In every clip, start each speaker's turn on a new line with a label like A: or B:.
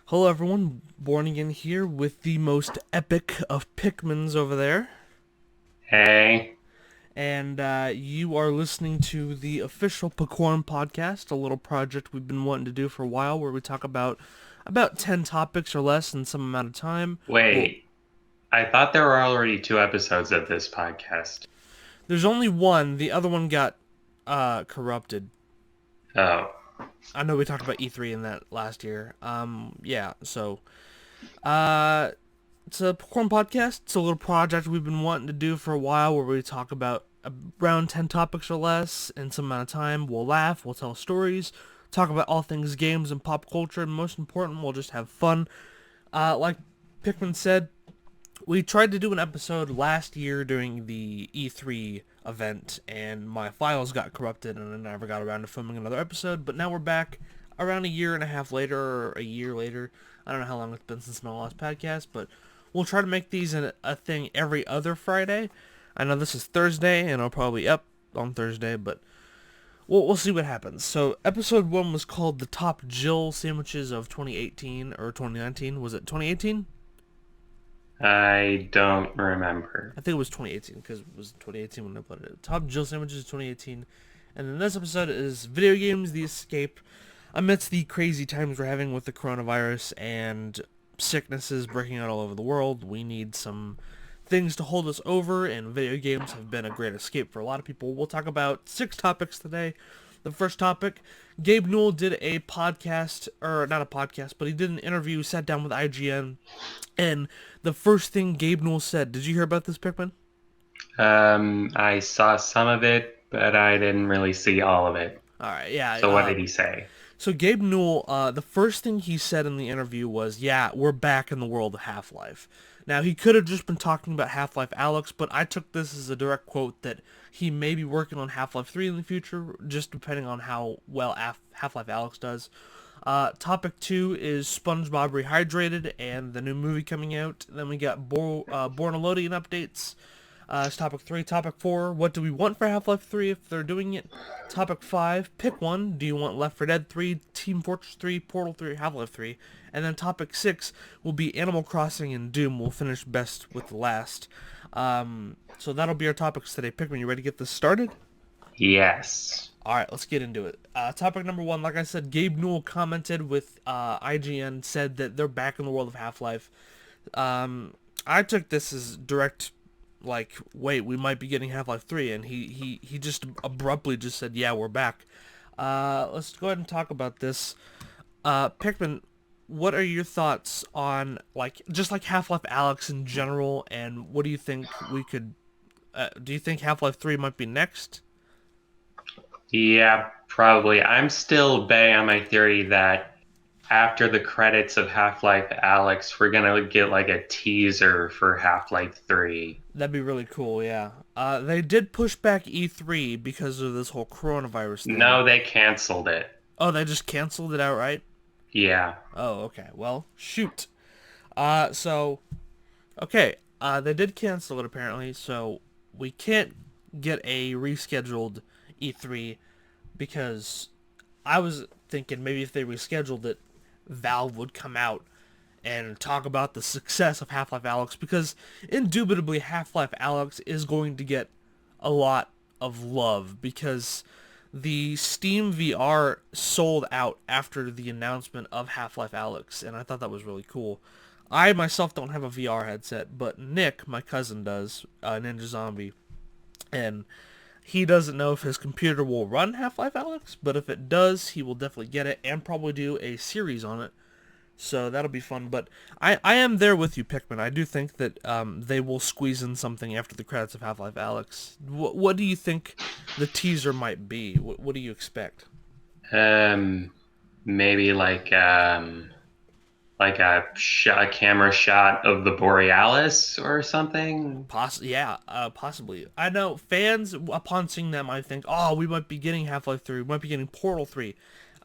A: Hello everyone, Bornagain here with the most epic of Pikmins over there.
B: Hey,
A: And you are listening to the official Pikorn Podcast, a little project we've been wanting to do for a while where we talk about 10 topics or less in some amount of time. Well,
B: wait. I thought there were already two episodes of this podcast.
A: there's only one, the other one got corrupted.
B: Oh,
A: I know we talked about E3 in that last year. Yeah, so uh it's a Pikorn Podcast. It's a little project we've been wanting to do for a while where we talk about around 10 topics or less in some amount of time. We'll laugh, we'll tell stories, talk about all things games and pop culture, and most important, we'll just have fun. Like Pikmin said, we tried to do an episode last year during the E3 event, and my files got corrupted, and I never got around to filming another episode, but now we're back around a year and a half later, or a year later. I don't know how long it's been since my last podcast, but we'll try to make these a thing every other Friday. I know this is Thursday, and I'll probably up on Thursday, but we'll see what happens. So, episode 1 was called The Top Jill Sandwiches of 2018, or 2019. Was it 2018?
B: I don't remember.
A: I think it was 2018 because it was 2018 when I put it. Top Jill Sandwiches 2018. And then this episode is Video Games, The Escape. Amidst the crazy times we're having with the coronavirus and sicknesses breaking out all over the world, we need some things to hold us over, and video games have been a great escape for a lot of people. We'll talk about 6 topics today. The first topic, Gabe Newell did a podcast, or not a podcast, but he did an interview, sat down with IGN, and the first thing Gabe Newell said, did you hear about this, Pikmin?
B: I saw some of it, but I didn't really see all of it.
A: Alright, yeah.
B: So what did he say?
A: So Gabe Newell, the first thing he said in the interview was, yeah, we're back in the world of Half-Life. Now, he could have just been talking about Half-Life Alyx, but I took this as a direct quote that he may be working on Half-Life 3 in the future, just depending on how well Half-Life Alyx does. Topic 2 is SpongeBob Rehydrated and the new movie coming out. Then we got Bornelodian updates. It's topic 3. Topic 4, what do we want for Half-Life 3 if they're doing it? Topic 5, pick one. Do you want Left 4 Dead 3, Team Fortress 3, Portal 3, Half-Life 3? And then topic 6 will be Animal Crossing and Doom. We'll finish best with the last. So that'll be our topics today. Pikmin, you ready to get this started?
B: Yes.
A: Alright, let's get into it. Topic number 1, like I said, Gabe Newell commented with IGN, said that they're back in the world of Half-Life. I took this as direct, like, wait, we might be getting Half-Life 3, and he just abruptly just said, yeah, we're back. Let's go ahead and talk about this. Pikmin, what are your thoughts on, like, just like Half-Life Alyx in general, and what do you think we could, do you think Half-Life 3 might be next?
B: Yeah, probably. I'm still betting on my theory that after the credits of Half-Life Alyx, we're gonna get like a teaser for Half-Life 3.
A: That'd be really cool, yeah. They did push back E3 because of this whole coronavirus thing.
B: No, they canceled it.
A: Oh, they just canceled it outright?
B: Yeah.
A: Oh, okay. Well, shoot. So, okay. They did cancel it apparently, so we can't get a rescheduled E3 because I was thinking maybe if they rescheduled it, Valve would come out and talk about the success of Half-Life Alyx, because indubitably Half-Life Alyx is going to get a lot of love because the Steam VR sold out after the announcement of Half-Life Alyx, and I thought that was really cool. I myself don't have a VR headset, but Nick, my cousin, does, Ninja Zombie, and he doesn't know if his computer will run Half-Life Alyx, but if it does, he will definitely get it and probably do a series on it. So that'll be fun. But I am there with you, Pikmin. I do think that they will squeeze in something after the credits of Half-Life Alyx. What do you think the teaser might be? What do you expect?
B: Maybe like a camera shot of the Borealis or something.
A: Possibly. I know fans, upon seeing that, might think, oh, we might be getting Half-Life 3, we might be getting Portal 3.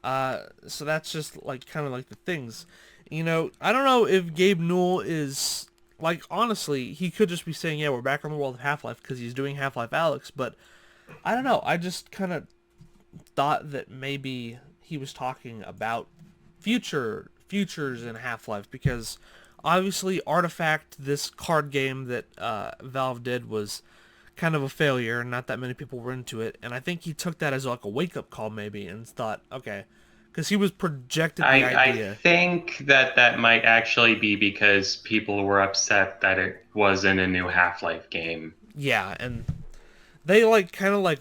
A: So that's just, like, kind of like the things. You know, I don't know if Gabe Newell is, like, honestly, he could just be saying, yeah, we're back on the world of Half-Life because he's doing Half-Life Alyx, but I don't know. I just kind of thought that maybe he was talking about future futures in Half-Life, because obviously Artifact, this card game that Valve did, was kind of a failure, and not that many people were into it. And I think he took that as like a wake-up call maybe, and thought, okay, because he was projected the
B: I
A: idea.
B: think that might actually be because people were upset that it wasn't a new Half-Life game.
A: Yeah, and they like kind of like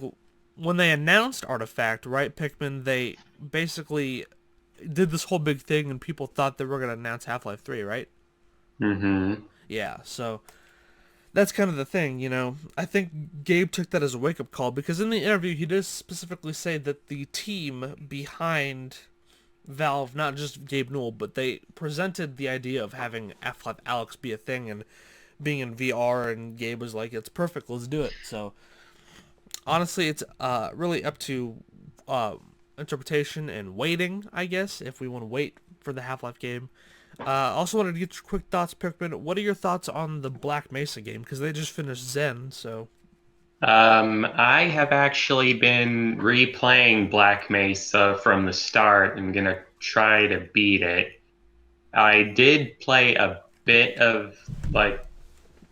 A: when they announced Artifact, right, Pikmin, they basically did this whole big thing, and people thought they were going to announce Half-Life 3, right?
B: Mm-hmm.
A: Yeah, so that's kind of the thing, you know. I think Gabe took that as a wake-up call, because in the interview he does specifically say that the team behind Valve, not just Gabe Newell, but they presented the idea of having Half-Life Alyx be a thing and being in VR, and Gabe was like, it's perfect, let's do it. So honestly, it's really up to interpretation and waiting, I guess, if we want to wait for the Half-Life game. Also wanted to get your quick thoughts, Pikmin. What are your thoughts on the Black Mesa game? Because they just finished Zen, so...
B: I have actually been replaying Black Mesa from the start and gonna try to beat it. I did play a bit of like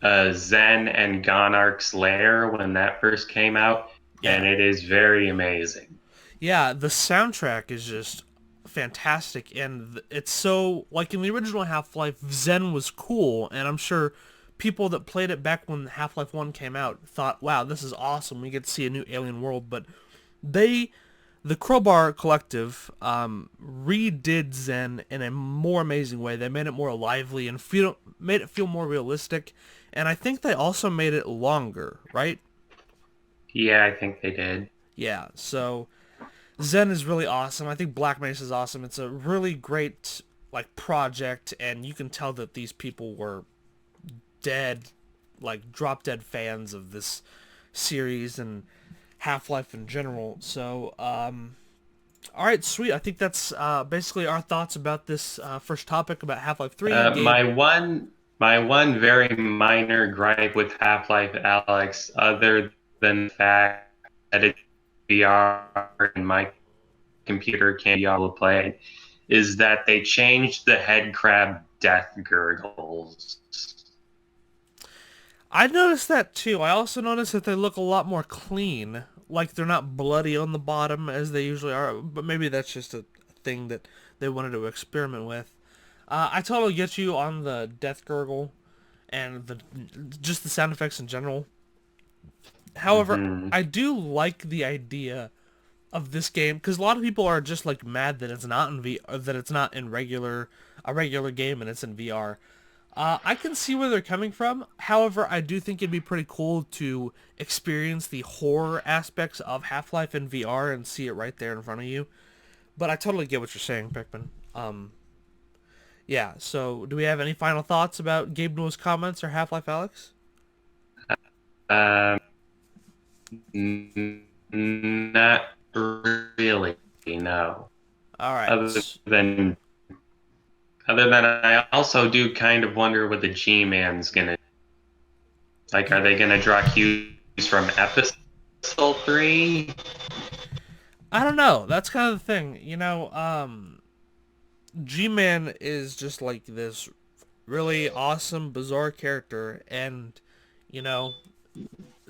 B: Zen and Gonarch's Lair when that first came out, and
A: Yeah.
B: it is very amazing.
A: Yeah, the soundtrack is just fantastic, and it's so... Like, in the original Half-Life, Zen was cool, and I'm sure people that played it back when Half-Life 1 came out thought, wow, this is awesome, we get to see a new alien world, but they... The Crowbar Collective redid Zen in a more amazing way. They made it more lively and made it feel more realistic, and I think they also made it longer, right?
B: Yeah, I think they did.
A: Yeah, so Zen is really awesome. I think Black Mesa is awesome. It's a really great like project, and you can tell that these people were dead, like drop dead fans of this series and Half-Life in general. So, all right, sweet. I think that's basically our thoughts about this first topic about Half-Life 3.
B: My one very minor gripe with Half-Life Alyx, other than the fact that it's VR and my computer can't be able to play it, is that they changed the head crab death gurgles.
A: I noticed that too. I also noticed that they look a lot more clean. Like they're not bloody on the bottom as they usually are. But maybe that's just a thing that they wanted to experiment with. I totally get you on the death gurgle and just the sound effects in general. However,
B: Hmm.
A: I do like the idea of this game because a lot of people are just like mad that it's not in that it's not in a regular game and it's in VR. I can see where they're coming from. However, I do think it'd be pretty cool to experience the horror aspects of Half-Life in VR and see it right there in front of you. But I totally get what you're saying, Pikmin. Yeah, so do we have any final thoughts about Gabe Newell's comments or Half-Life Alyx?
B: Um, Not really, no.
A: All right.
B: Other than other than I also do kind of wonder what the G-Man's gonna like. Are they gonna draw cues from Episode 3?
A: I don't know. That's kind of the thing. You know, G-Man is just like this really awesome, bizarre character, and, you know,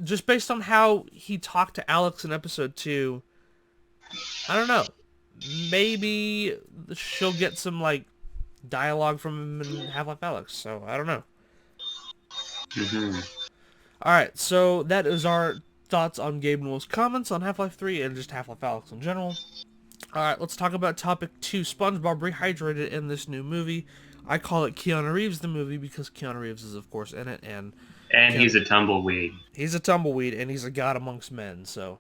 A: just based on how he talked to Alyx in episode 2, I don't know. Maybe she'll get some, like, dialogue from him in Half-Life Alyx, so I don't know.
B: Mm-hmm.
A: Alright, so that is our thoughts on Gabe Newell's comments on Half-Life 3 and just Half-Life Alyx in general. Alright, let's talk about topic 2, SpongeBob Rehydrated in this new movie. I call it Keanu Reeves the movie because Keanu Reeves is of course in it, and
B: He's a tumbleweed.
A: he's a tumbleweed and he's a god amongst men, so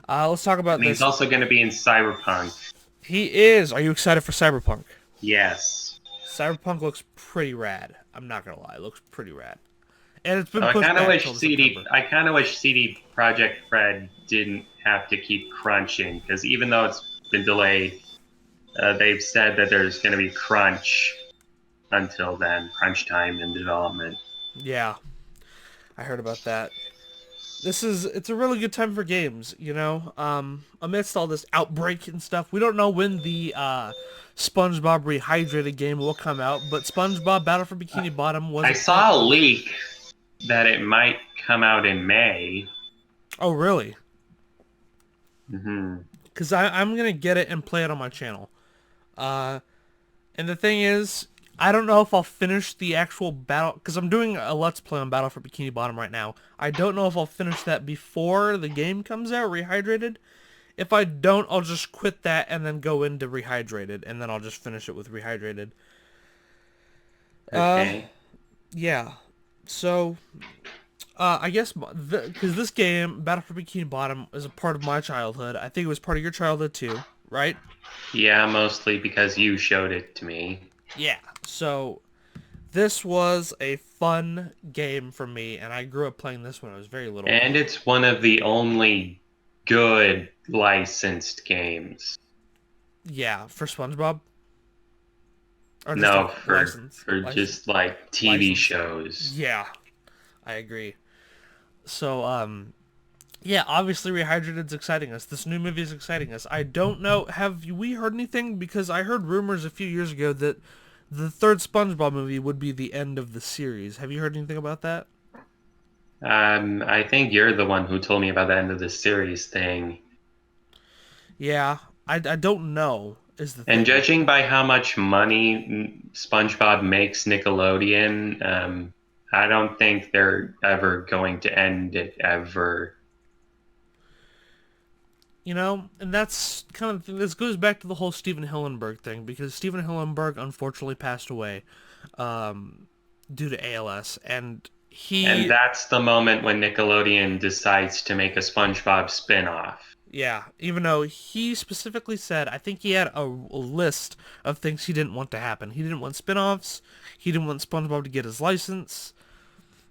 A: let's talk about
B: And he's
A: this.
B: also going to be in Cyberpunk.
A: He is. Are you excited for Cyberpunk?
B: Yes.
A: Cyberpunk looks pretty rad. I'm not gonna lie, it looks pretty rad. And it's been
B: I
A: pushed
B: kind of
A: back
B: wish
A: till
B: CD.
A: September.
B: I kind of wish CD Projekt Red didn't have to keep crunching, because even though it's been delayed, they've said that there's going to be crunch until then, crunch time in development.
A: Yeah, I heard about that. It's a really good time for games, you know. Amidst all this outbreak and stuff, we don't know when the SpongeBob Rehydrated game will come out, but SpongeBob Battle for Bikini Bottom was
B: I
A: a
B: saw a
A: package.
B: leak that it might come out in May.
A: Oh, really?
B: Hmm.
A: Because I'm gonna get it and play it on my channel. Uh, and the thing is, I don't know if I'll finish the actual battle, because I'm doing a Let's Play on Battle for Bikini Bottom right now. I don't know if I'll finish that before the game comes out, Rehydrated. If I don't, I'll just quit that and then go into Rehydrated, and then I'll just finish it with Rehydrated. Uh,
B: Okay.
A: yeah. So, I guess, because this game, Battle for Bikini Bottom, is a part of my childhood. I think it was part of your childhood too, right?
B: Yeah, mostly because you showed it to me.
A: Yeah. So, this was a fun game for me, and I grew up playing this when I was very little.
B: And it's one of the only good licensed games.
A: Yeah, for SpongeBob, or just
B: No,
A: like
B: for just like TV
A: license.
B: shows.
A: Yeah, I agree. So, yeah, obviously Rehydrated's exciting us. This new movie is exciting us. I don't know, have we heard anything? Because I heard rumors a few years ago that the third SpongeBob movie would be the end of the series. Have you heard anything about that?
B: I think you're the one who told me about the end of the series thing.
A: Yeah, I don't know is the
B: And
A: thing.
B: judging by how much money SpongeBob makes Nickelodeon, I don't think they're ever going to end it ever.
A: You know, and that's kind of the thing. This goes back to the whole Steven Hillenburg thing, because Steven Hillenburg unfortunately passed away due to ALS, and
B: And
A: he,
B: that's the moment when Nickelodeon decides to make a SpongeBob spin-off.
A: yeah, even though he specifically said, I think he had a list of things he didn't want to happen. He didn't want spin-offs, he didn't want SpongeBob to get his license,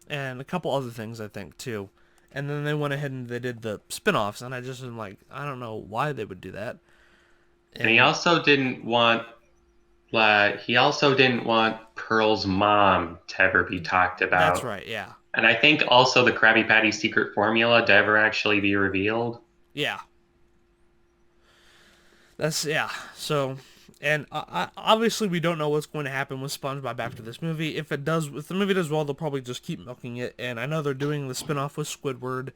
A: and a couple other things, I think, too. And then they went ahead and they did the spin-offs, and I just am like, I don't know why they would do that.
B: And
A: And
B: he also didn't want Pearl's mom to ever be talked
A: that's
B: about.
A: right, yeah.
B: And I think also the Krabby Patty secret formula to ever actually be revealed.
A: Yeah. That's yeah. So, and obviously we don't know what's going to happen with SpongeBob after this movie. If it does, if the movie does well, they'll probably just keep milking it. And I know they're doing the spinoff with Squidward.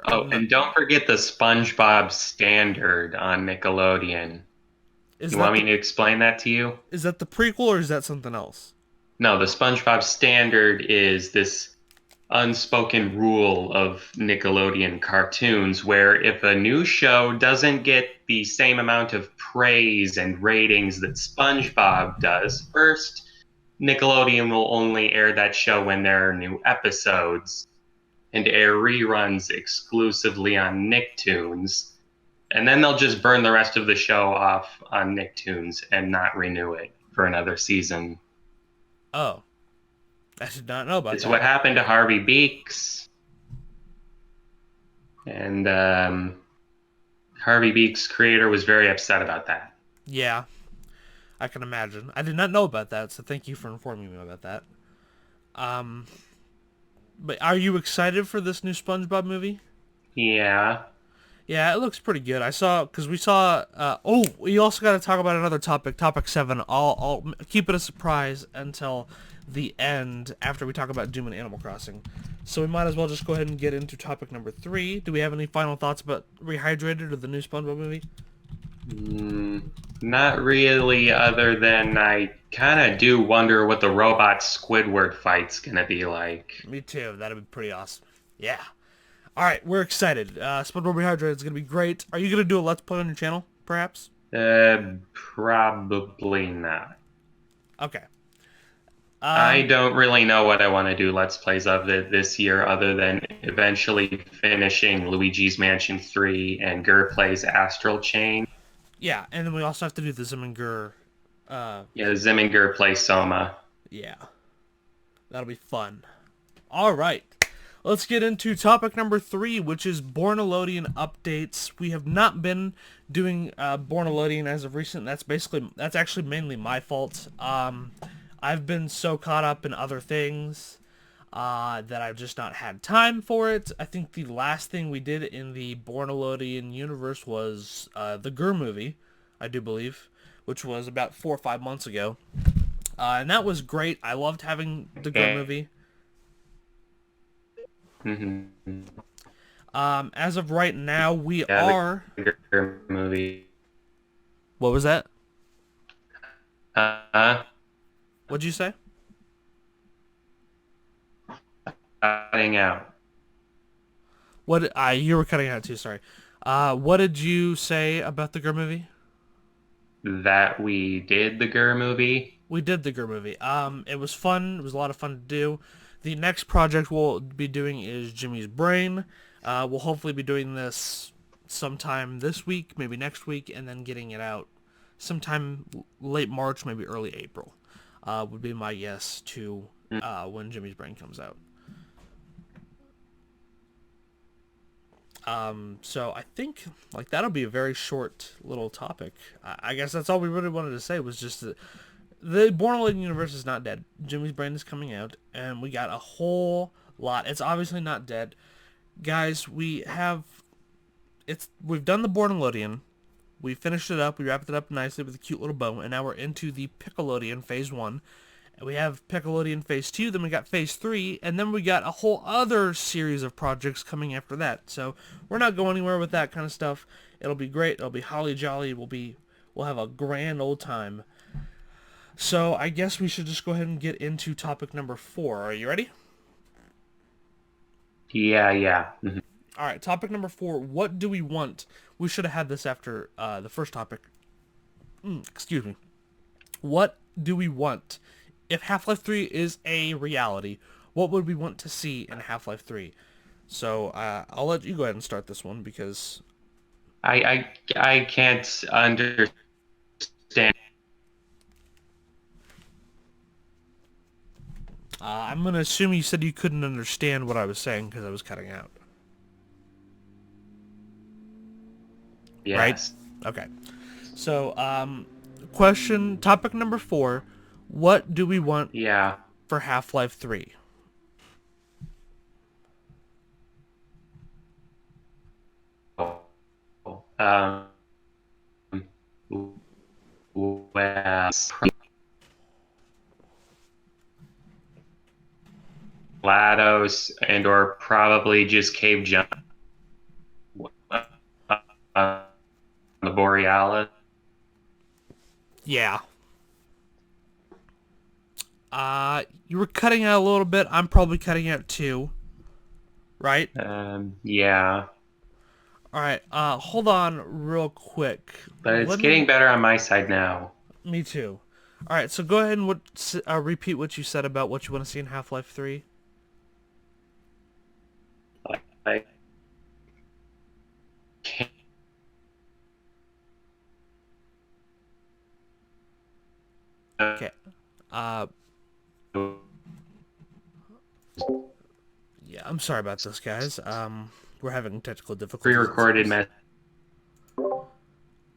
B: Oh, and don't forget the SpongeBob standard on Nickelodeon.
A: Is
B: You want
A: that
B: me
A: the
B: to explain that to you?
A: prequel or is that something else?
B: No, the SpongeBob standard is this unspoken rule of Nickelodeon cartoons where if a new show doesn't get the same amount of praise and ratings that SpongeBob does, first, Nickelodeon will only air that show when there are new episodes and air reruns exclusively on Nicktoons. And then they'll just burn the rest of the show off on Nicktoons and not renew it for another season.
A: Oh, I did not know about
B: It's what
A: that.
B: happened to Harvey Beaks. And Harvey Beaks' creator was very upset about that.
A: Yeah, I can imagine. I did not know about that, so thank you for informing me about that. Um, but are you excited for this new SpongeBob movie?
B: Yeah.
A: Yeah, it looks pretty good. I saw, because we saw, oh, we also got to talk about another topic, topic 7. I'll keep it a surprise until the end after we talk about Doom and Animal Crossing. So we might as well just go ahead and get into topic number 3. Do we have any final thoughts about Rehydrated or the new SpongeBob movie?
B: Not really, other than I kind of do wonder what the robot Squidward fight's gonna be like.
A: Me too. That'd be pretty awesome. Yeah. All right, we're excited. SpongeBob Rehydrated is going to be great. Are you going to do a Let's Play on your channel, perhaps?
B: Probably not.
A: Okay.
B: I don't really know what I want to do Let's Plays of it this year, other than eventually finishing Luigi's Mansion 3 and Gur Plays Astral Chain.
A: Yeah, and then we also have to do the Zimminger.
B: Yeah, Zim and Gur play Soma.
A: Yeah, that'll be fun. All right. Let's get into topic number 3, which is Bornelodian updates. We have not been doing Bornelodian as of recent. That's actually mainly my fault. I've been so caught up in other things. that I've just not had time for it. I think the last thing we did in the Bornelodian universe was the GER movie, I do believe, which was about 4 or 5 months ago. And that was great. I loved having the GER movie.
B: Mm-hmm.
A: As of right now, we are...
B: The GER movie.
A: What was that? What'd you say?
B: Cutting out.
A: What? You were cutting out too, sorry. What did you say about the GER movie?
B: That we did the GER movie.
A: We did the GER movie. It was fun. It was a lot of fun to do. The next project we'll be doing is Jimmy's Brain. We'll hopefully be doing this sometime this week, maybe next week, and then getting it out sometime late March, maybe early April. Would be my guess to when Jimmy's Brain comes out. So I think like that'll be a very short little topic. I guess that's all we really wanted to say was just that the Bornelodian universe is not dead. Jimmy's Brain is coming out, and we got a whole lot. It's obviously not dead, guys. We've done the Bornelodian. We finished it up. We wrapped it up nicely with a cute little bow, and now we're into the Pikolodian Phase 1. We have Pikolodian Phase 2, then we got Phase 3, and then we got a whole other series of projects coming after that. So we're not going anywhere with that kind of stuff. It'll be great. It'll be holly jolly. We'll have a grand old time. So I guess we should just go ahead and get into topic number 4. Are you ready?
B: Yeah. Mm-hmm.
A: All right, topic number 4. What do we want? We should have had this after the first topic. Excuse me. What do we want? If Half-Life 3 is a reality, what would we want to see in Half-Life 3? So I'll let you go ahead and start this one because
B: I can't understand.
A: I'm going to assume you said you couldn't understand what I was saying because I was cutting out.
B: Yes.
A: Right? Okay. So, topic number 4. What do we want for Half-Life 3?
B: Well, GLaDOS and or probably just cave jump the Borealis.
A: Yeah. You were cutting out a little bit. I'm probably cutting out too. Right?
B: Yeah.
A: Alright, hold on real quick.
B: But it's getting better on my side now.
A: Me too. Alright, so go ahead and repeat what you said about what you want to see in Half-Life 3. Okay. Yeah, I'm sorry about this, guys. We're having technical difficulties.
B: Pre-recorded message.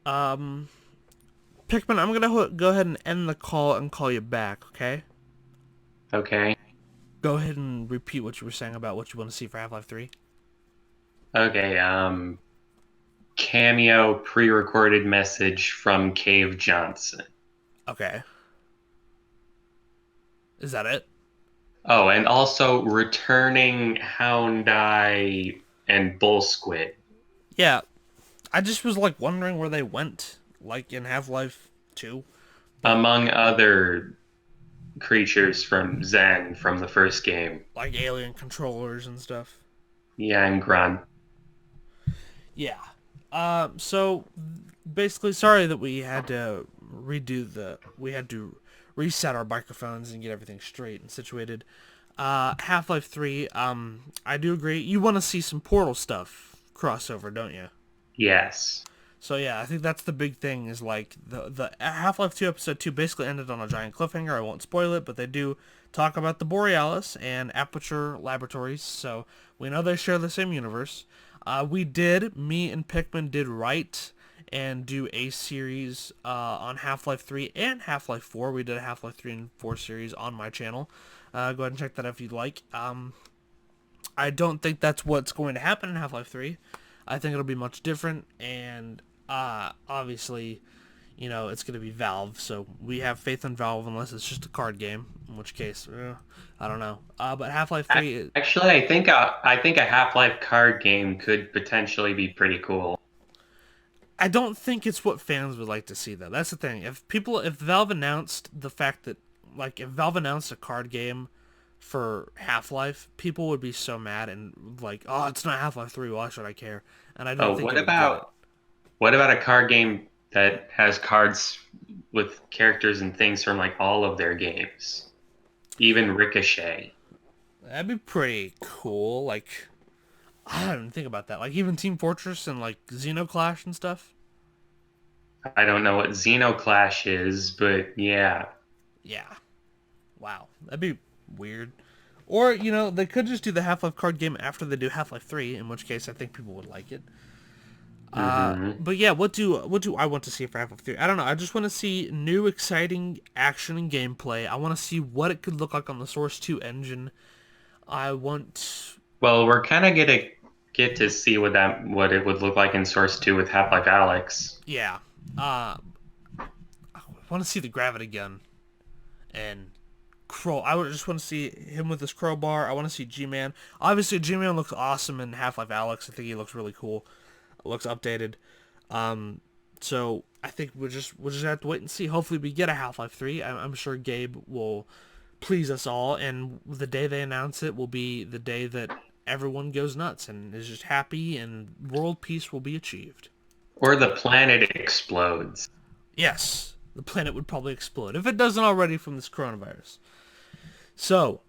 A: Pikmin, I'm gonna go ahead and end the call and call you back, okay?
B: Okay.
A: Go ahead and repeat what you were saying about what you want to see for Half-Life 3.
B: Okay, cameo pre-recorded message from Cave Johnson.
A: Okay. Is that it?
B: Oh, and also returning Hound Eye and Bull Squid.
A: Yeah. I just was like wondering where they went, like in Half-Life 2.
B: Among other creatures from Zen from the first game.
A: Like alien controllers and stuff.
B: Yeah, and Grun.
A: Yeah. So basically, sorry that we had to reset our microphones and get everything straight and situated. Half-Life 3, I do agree. You want to see some Portal stuff crossover, don't you?
B: Yes.
A: So yeah, I think that's the big thing is like the Half-Life 2 episode 2 basically ended on a giant cliffhanger. I won't spoil it, but they do talk about the Borealis and Aperture Laboratories, so we know they share the same universe. Me and Pikmin did write and do a series on Half-Life 3 and Half-Life 4. We did a Half-Life 3 and 4 series on my channel. Go ahead and check that out if you'd like. I don't think that's what's going to happen in Half-Life 3. I think it'll be much different, and obviously, you know, it's going to be Valve, so we have faith in Valve unless it's just a card game, in which case, I don't know. But Half-Life 3...
B: Actually, I think a Half-Life card game could potentially be pretty cool.
A: I don't think it's what fans would like to see, though. That's the thing. If Valve announced the fact that, like, if Valve announced a card game for Half-Life, people would be so mad and like, oh, it's not Half-Life 3, why should I care? And I don't think
B: what about a card game that has cards with characters and things from like all of their games? Even Ricochet.
A: That'd be pretty cool. Like, I don't even think about that. Like, even Team Fortress and, like, Xenoclash and stuff.
B: I don't know what Xenoclash is, but yeah.
A: Yeah. Wow. That'd be weird. Or, you know, they could just do the Half-Life card game after they do Half-Life 3, in which case I think people would like it. But yeah, what do I want to see for Half-Life 3? I don't know. I just want to see new, exciting action and gameplay. I want to see what it could look like on the Source 2 engine. I want...
B: Well, we're kind of gonna get to see what it would look like in Source 2 with Half-Life Alyx.
A: Yeah. I want to see the gravity gun. And I would just want to see him with his crowbar. I want to see G-Man. Obviously, G-Man looks awesome in Half-Life Alyx. I think he looks really cool. Looks updated. So I think we'll just have to wait and see. Hopefully we get a Half-Life 3. I'm sure Gabe will please us all, and the day they announce it will be the day that everyone goes nuts and is just happy and world peace will be achieved.
B: Or the planet explodes.
A: Yes, the planet would probably explode, if it doesn't already from this coronavirus. So,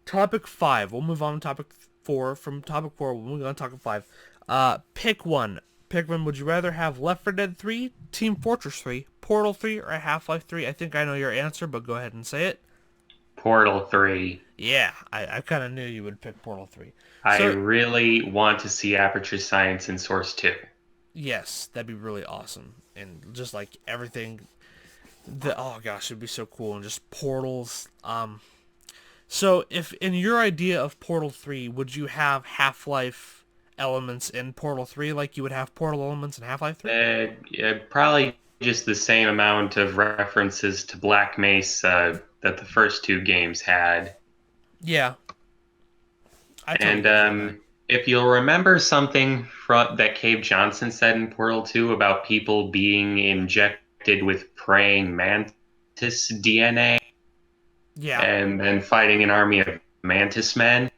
A: topic 5. We'll move on to topic 4. From topic 4, we'll move on to topic 5. Pick one. Pikmin, would you rather have Left 4 Dead 3, Team Fortress 3, Portal 3, or Half-Life 3? I think I know your answer, but go ahead and say it.
B: Portal 3.
A: Yeah, I kind of knew you would pick Portal 3.
B: I really want to see Aperture Science in Source 2.
A: Yes, that'd be really awesome. And just like everything, oh gosh, it'd be so cool. And just portals. So if in your idea of Portal 3, would you have Half-Life elements in Portal 3 like you would have Portal elements in Half-Life 3?
B: Probably just the same amount of references to Black Mesa that the first two games had.
A: Yeah.
B: If you'll remember something that Cave Johnson said in Portal 2 about people being injected with praying mantis DNA,
A: yeah,
B: and then fighting an army of mantis men,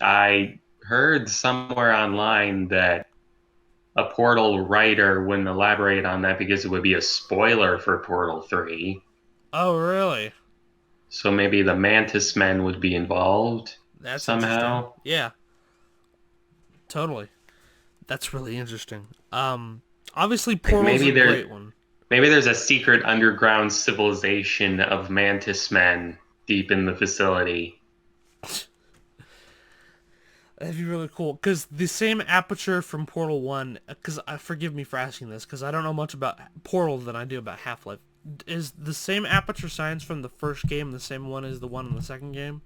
B: I heard somewhere online that a Portal writer wouldn't elaborate on that because it would be a spoiler for Portal 3.
A: Oh, really?
B: So maybe the mantis men would be involved.
A: That's
B: somehow.
A: Yeah. Totally. That's really interesting. Obviously Portal's a great one.
B: Maybe there's a secret underground civilization of mantis men deep in the facility.
A: That'd be really cool. Because the same aperture from Portal 1, forgive me for asking this, because I don't know much about Portal than I do about Half-Life. Is the same aperture science from the first game the same one as the one in the second game?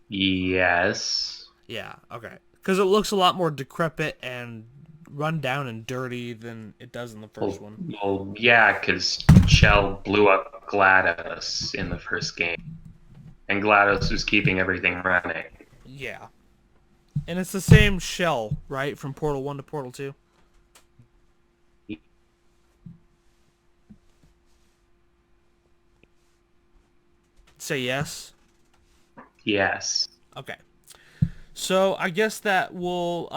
B: Yes.
A: Yeah, okay. Because it looks a lot more decrepit and run down and dirty than it does in the first one.
B: Well, yeah, because Shell blew up GLaDOS in the first game. And GLaDOS was keeping everything running.
A: Yeah. And it's the same shell, right? From Portal 1 to Portal 2? Say yes?
B: Yes.
A: Okay. So, I guess that will,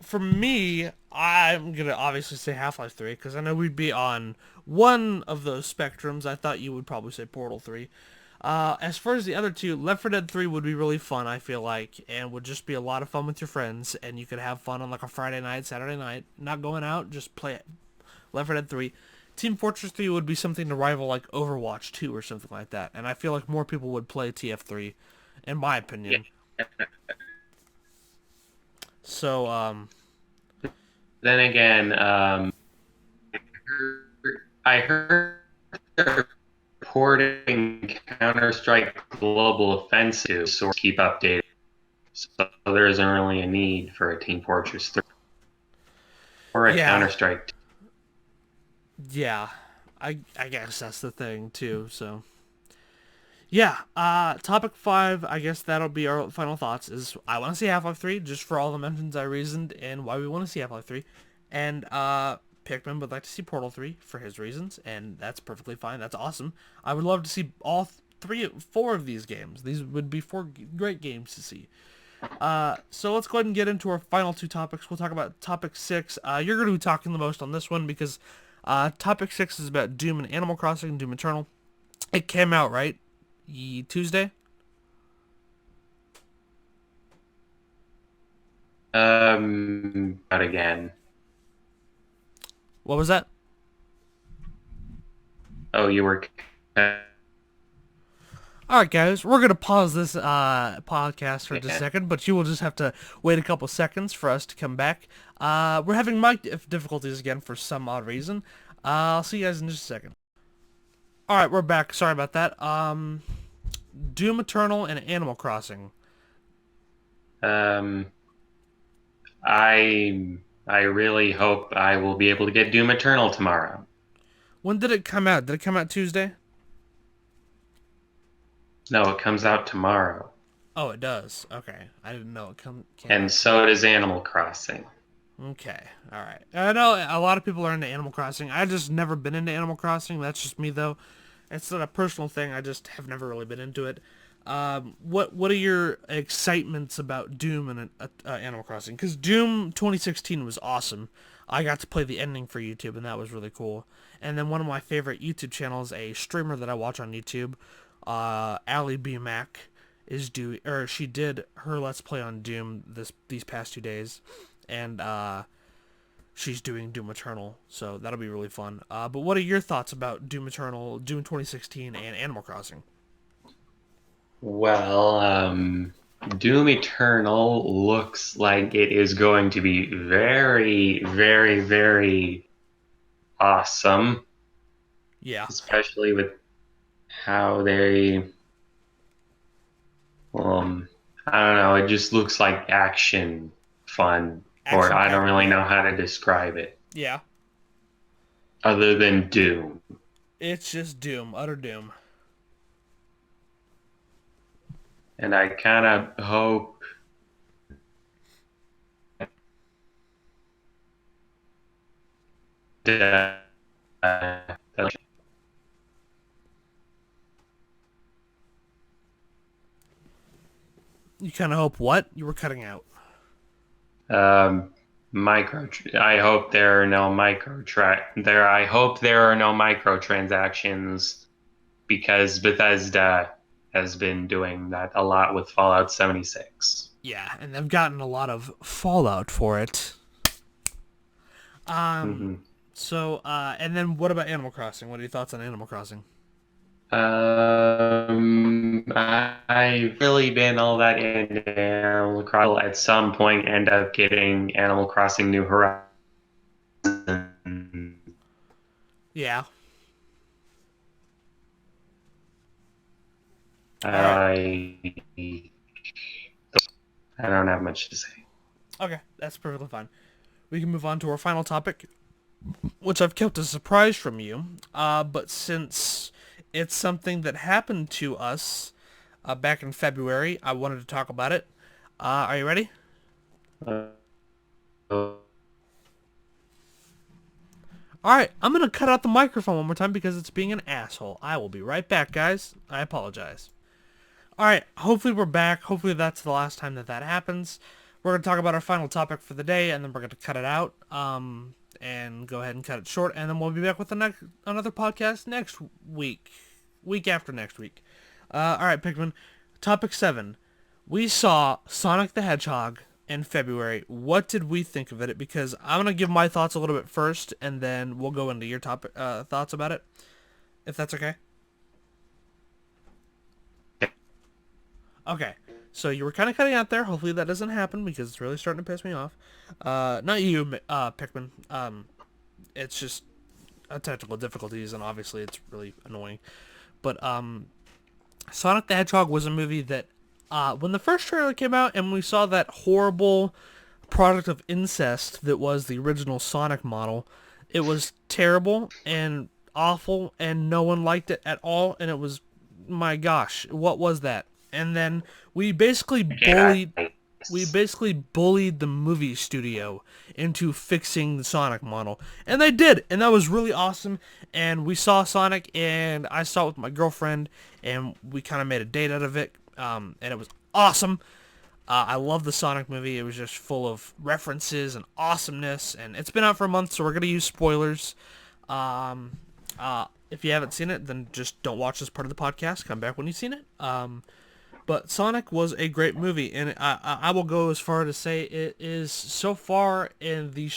A: for me, I'm going to obviously say Half-Life 3, because I know we'd be on one of those spectrums. I thought you would probably say Portal 3. As far as the other two, Left 4 Dead 3 would be really fun, I feel like, and would just be a lot of fun with your friends, and you could have fun on like a Friday night, Saturday night, not going out, just play it. Left 4 Dead 3. Team Fortress 3 would be something to rival like Overwatch 2 or something like that, and I feel like more people would play TF3, in my opinion.
B: Yeah.
A: So,
B: Then again, I heard they're reporting Counter-Strike Global Offensive, so keep updated. So there isn't really a need for a Team Fortress 3 or a
A: Yeah,
B: Counter-Strike.
A: yeah. I guess that's the thing too. So yeah. Topic 5. I guess that'll be our final thoughts. Is I want to see Half-Life 3 just for all the mentions I reasoned and why we want to see Half-Life 3, and Pikmin would like to see Portal 3 for his reasons, and that's perfectly fine. That's awesome. I would love to see all four of these games. These would be four great games to see. So let's go ahead and get into our final two topics. We'll talk about topic 6. You're going to be talking the most on this one because topic 6 is about Doom and Animal Crossing and Doom Eternal. It came out, right? Tuesday?
B: But again.
A: What was that?
B: Oh, you were.
A: Alright guys, we're going to pause this podcast for just a second, but you will just have to wait a couple seconds for us to come back. We're having mic difficulties again for some odd reason. I'll see you guys in just a second. Alright, we're back. Sorry about that. Doom Eternal and Animal Crossing.
B: I really hope I will be able to get Doom Eternal tomorrow.
A: When did it come out? Did it come out Tuesday?
B: No, it comes out tomorrow.
A: Oh, it does. Okay. I didn't know it came
B: And
A: out.
B: so does Animal Crossing.
A: Okay. Alright. I know a lot of people are into Animal Crossing. I just never been into Animal Crossing. That's just me, though. It's not a personal thing. I just have never really been into it. What are your excitements about Doom and Animal Crossing? Because Doom 2016 was awesome. I got to play the ending for YouTube, and that was really cool. And then one of my favorite YouTube channels, a streamer that I watch on YouTube, AllieBeeMac, she did her Let's Play on Doom these past 2 days, and she's doing Doom Eternal, so that'll be really fun. But what are your thoughts about Doom Eternal, Doom 2016, and Animal Crossing?
B: Well, Doom Eternal looks like it is going to be very, very, very awesome,
A: Yeah.
B: especially with how they, I don't know, it just looks like action fun, or I don't really know how to describe it,
A: Yeah.
B: other than Doom.
A: It's just Doom, utter Doom.
B: And I kind of hope that
A: You kind of hope what? You were cutting out.
B: micro. I hope there are no I hope there are no microtransactions because Bethesda has been doing that a lot with Fallout 76.
A: Yeah, and they've gotten a lot of fallout for it.
B: Mm-hmm.
A: So, and then what about Animal Crossing? What are your thoughts on Animal Crossing?
B: I've really been all that into Animal Crossing. At some point, end up getting Animal Crossing New Horizons.
A: Yeah.
B: I don't have much to say.
A: Okay, that's perfectly fine. We can move on to our final topic, which I've kept a surprise from you. But since it's something that happened to us back in February, I wanted to talk about it. Are you ready? Alright, I'm going to cut out the microphone one more time because it's being an asshole. I will be right back, guys. I apologize. Alright, hopefully we're back. Hopefully that's the last time that happens. We're going to talk about our final topic for the day, and then we're going to cut it out. And go ahead and cut it short, and then we'll be back with another podcast next week. Week after next week. Alright, Pikmin. Topic 7. We saw Sonic the Hedgehog in February. What did we think of it? Because I'm going to give my thoughts a little bit first, and then we'll go into your thoughts about it. If that's okay. Okay. So you were kind of cutting out there. Hopefully that doesn't happen because it's really starting to piss me off. Not you, Pikmin. It's just technical difficulties, and obviously it's really annoying. But Sonic the Hedgehog was a movie that, when the first trailer came out and we saw that horrible product of incest that was the original Sonic model, it was terrible and awful, and no one liked it at all, and it was, my gosh, what was that? And then we basically bullied the movie studio into fixing the Sonic model. And they did, and that was really awesome. And we saw Sonic, and I saw it with my girlfriend, and we kind of made a date out of it, and it was awesome. I love the Sonic movie. It was just full of references and awesomeness, and it's been out for a month, so we're going to use spoilers. If you haven't seen it, then just don't watch this part of the podcast. Come back when you've seen it. But Sonic was a great movie, and I will go as far to say it is, so far in the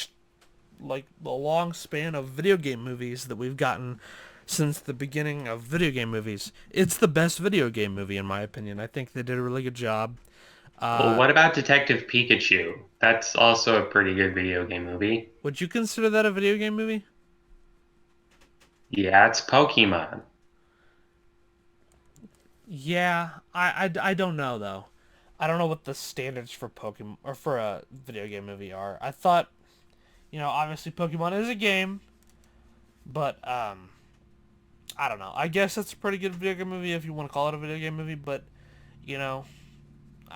A: long span of video game movies that we've gotten since the beginning of video game movies, it's the best video game movie in my opinion. I think they did a really good job.
B: Well, what about Detective Pikachu? That's also a pretty good video game movie.
A: Would you consider that a video game movie?
B: Yeah, it's Pokemon.
A: Yeah, I don't know though. I don't know what the standards for Pokemon or for a video game movie are. I thought, obviously Pokemon is a game, but I don't know. I guess it's a pretty good video game movie if you want to call it a video game movie, but I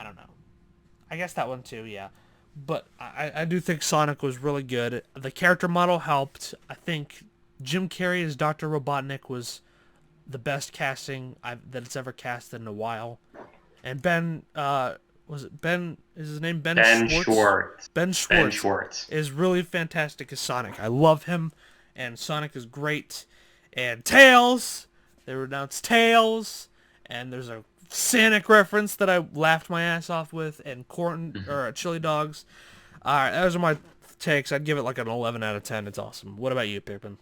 A: don't know. I guess that one too, yeah. But I do think Sonic was really good. The character model helped. I think Jim Carrey as Dr. Robotnik was the best casting that it's ever casted in a while. And Ben, was it Ben? Is his name Ben Schwartz? Ben Schwartz is really fantastic as Sonic. I love him, and Sonic is great. And Tails, they announced Tails, and there's a Sonic reference that I laughed my ass off with, and chili dogs. All right, those are my takes. I'd give it like an 11 out of 10. It's awesome. What about you, Pippin?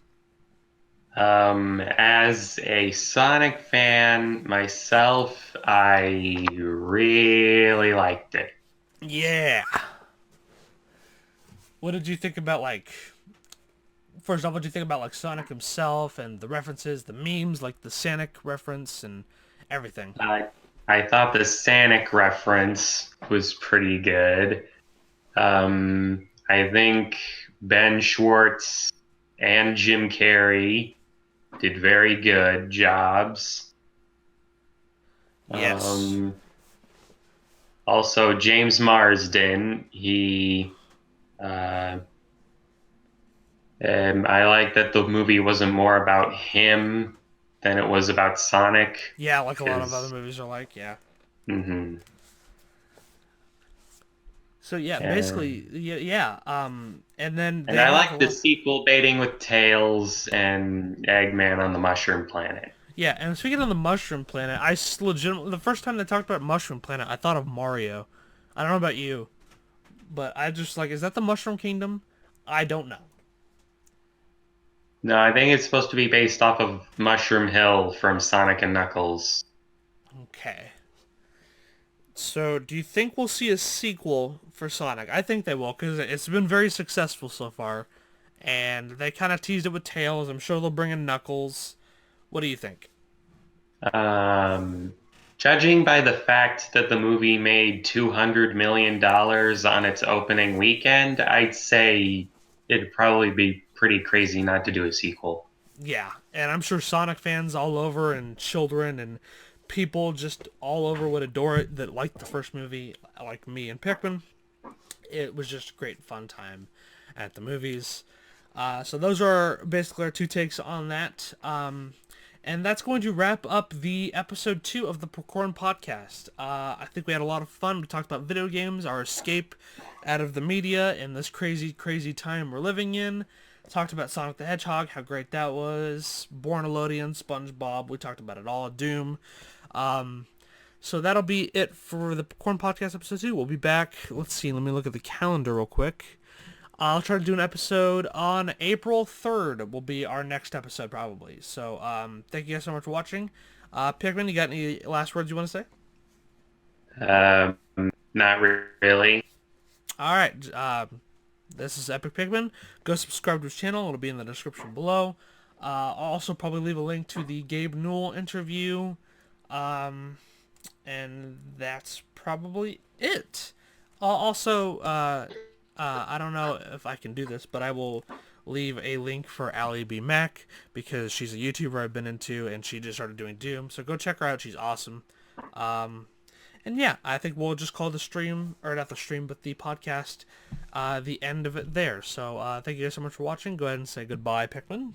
B: As a Sonic fan myself, I really liked it.
A: Yeah. What did you think about, first off, what did you think about, Sonic himself and the references, the memes, the Sonic reference and everything?
B: I thought the Sonic reference was pretty good. I think Ben Schwartz and Jim Carrey did very good jobs.
A: Yes.
B: Also, James Marsden, I like that the movie wasn't more about him than it was about Sonic.
A: Yeah, like a lot of other movies are yeah.
B: Mm-hmm.
A: So yeah, basically, yeah. And then
B: I like the sequel baiting with Tails and Eggman on the Mushroom Planet.
A: Yeah, and speaking of the Mushroom Planet, the first time they talked about Mushroom Planet, I thought of Mario. I don't know about you, but I just is that the Mushroom Kingdom? I don't know.
B: No, I think it's supposed to be based off of Mushroom Hill from Sonic and Knuckles.
A: Okay. So, do you think we'll see a sequel for Sonic? I think they will, because it's been very successful so far. And they kind of teased it with Tails. I'm sure they'll bring in Knuckles. What do you think?
B: Judging by the fact that the movie made $200 million on its opening weekend, I'd say it'd probably be pretty crazy not to do a sequel.
A: Yeah, and I'm sure Sonic fans all over, and children, and people just all over would adore it that liked the first movie, like me and Pikmin. It was just a great fun time at the movies. So those are basically our two takes on that. And that's going to wrap up the episode 2 of the Pikorn Podcast. I think we had a lot of fun. We talked about video games, our escape out of the media in this crazy, crazy time we're living in. Talked about Sonic the Hedgehog, how great that was. Bornelodian, SpongeBob, we talked about it all. Doom. So that'll be it for the Pikorn Podcast episode 2. We'll be back. Let's see, let me look at the calendar real quick. I'll try to do an episode on April 3rd will be our next episode probably. So thank you guys so much for watching. Pikmin, you got any last words you want to say?
B: Um, Not really.
A: All right. This is EpikPikmin. Go subscribe to his channel. It'll be in the description below. I'll also probably leave a link to the Gabe Newell interview. And that's probably it. Also, I don't know if I can do this, but I will leave a link for AllieBeeMac because she's a YouTuber I've been into, and she just started doing Doom. So go check her out. She's awesome. And yeah, I think we'll just call the stream, or not the stream, but the podcast, the end of it there. So thank you guys so much for watching. Go ahead and say goodbye, Pikmin.